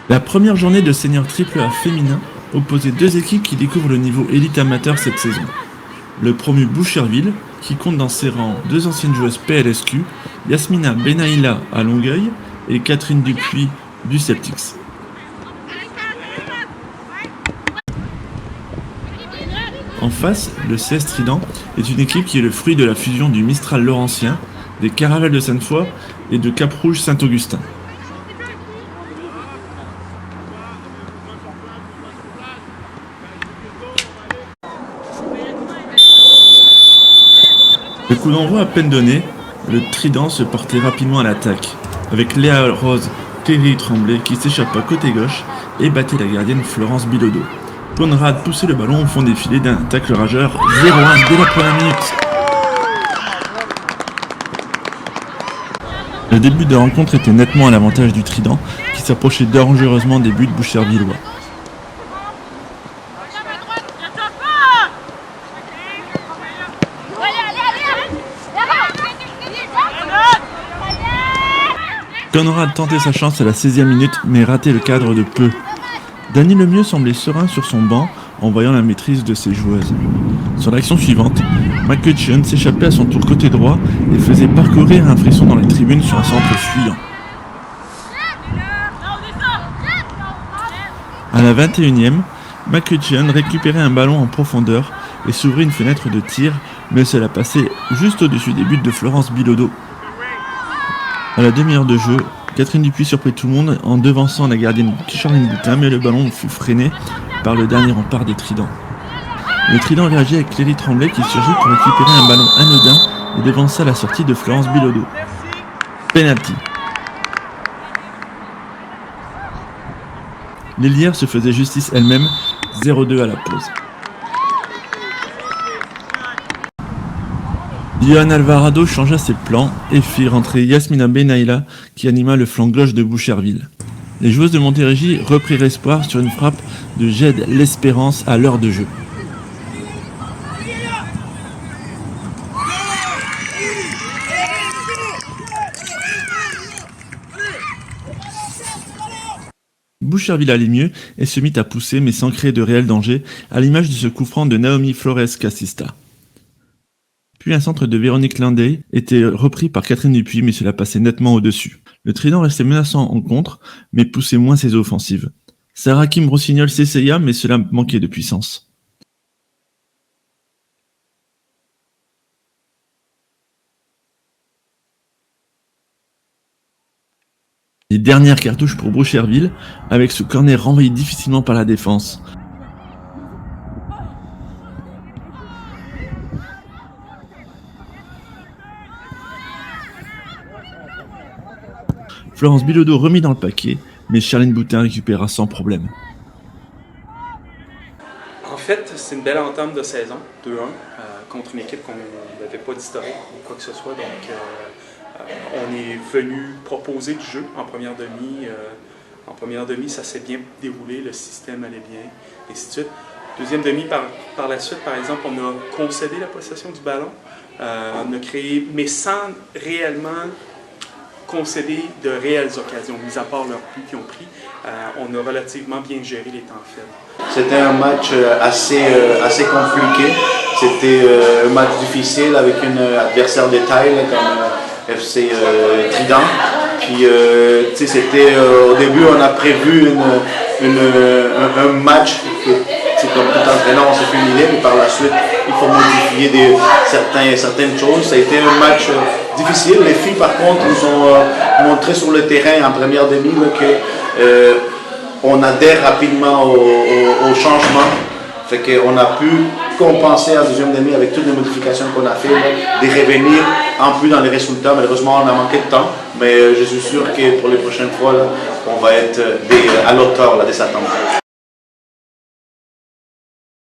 La première journée de senior triple A féminin opposait deux équipes qui découvrent le niveau élite amateur cette saison. Le promu Boucherville, qui compte dans ses rangs deux anciennes joueuses PLSQ, Yasmina Benaïla à Longueuil et Catherine Dupuis du Celtics. En face, le CS Trident est une équipe qui est le fruit de la fusion du Mistral Laurentien, des Caravelles de Sainte-Foy et de Cap-Rouge Saint-Augustin. Le coup d'envoi à peine donné, le Trident se portait rapidement à l'attaque, avec Léa Rose Thierry Tremblay qui s'échappa côté gauche et battait la gardienne Florence Bilodeau. Conrad poussait le ballon au fond des filets d'un tacle rageur 0-1 dès la première minute. Le début de la rencontre était nettement à l'avantage du Trident, qui s'approchait dangereusement des buts bouchervillois. Conrad tentait sa chance à la 16e minute, mais ratait le cadre de peu. Danny Lemieux semblait serein sur son banc en voyant la maîtrise de ses joueuses. Sur l'action suivante, McCutcheon s'échappait à son tour côté droit et faisait parcourir un frisson dans les tribunes sur un centre fuyant. À la 21e, McCutcheon récupérait un ballon en profondeur et s'ouvrait une fenêtre de tir, mais cela passait juste au-dessus des buts de Florence Bilodeau. À la demi-heure de jeu, Catherine Dupuis surprit tout le monde en devançant la gardienne Charline Boutin, mais le ballon fut freiné par le dernier rempart des Tridents. Le Trident réagit avec Thierry Tremblay qui surgit pour récupérer un ballon anodin et devança la sortie de Florence Bilodeau. Penalty. L'Hélière se faisait justice elle-même, 0-2 à la pause. Johan Alvarado changea ses plans et fit rentrer Yasmina Benaïla qui anima le flanc gauche de Boucherville. Les joueuses de Montérégie reprirent espoir sur une frappe de Jed L'Espérance à l'heure de jeu. Boucherville allait mieux et se mit à pousser mais sans créer de réel danger, à l'image de ce coup franc de Naomi Flores Casista. Puis un centre de Véronique Landey était repris par Catherine Dupuis, mais cela passait nettement au-dessus. Le Trident restait menaçant en contre, mais poussait moins ses offensives. Sarah Kim Rossignol s'essaya, mais cela manquait de puissance. Les dernières cartouches pour Boucherville, avec ce corner renvoyé difficilement par la défense. Florence Bilodeau remit dans le paquet, mais Charline Boutin récupéra sans problème. En fait, c'est une belle entame de saison, 2-1, contre une équipe qu'on n'avait pas d'historique ou quoi que ce soit. Donc, on est venu proposer du jeu en première demi. En première demi, ça s'est bien déroulé, le système allait bien, et ainsi de suite. Deuxième demi, par la suite, par exemple, on a concédé la possession du ballon. On a créé, mais sans réellement concéder de réelles occasions, mis à part leurs buts qu'ils ont pris. On a relativement bien géré les temps faibles. C'était un match assez compliqué. C'était un match difficile avec un adversaire de taille comme FC Trident. Puis, c'était au début, on a prévu un match que, comme tout entraîneur, on s'est fait une idée, mais par la suite, il faut modifier certaines choses. Ça a été un match difficile. Les filles, par contre, nous ont montré sur le terrain en première demi qu'on adhère rapidement au changement. Fait qu'on a pu compenser en deuxième demi avec toutes les modifications qu'on a fait, de revenir en plus dans les résultats. Malheureusement, on a manqué de temps, mais je suis sûr que pour les prochaines fois, là, on va être à l'auteur de cette attente.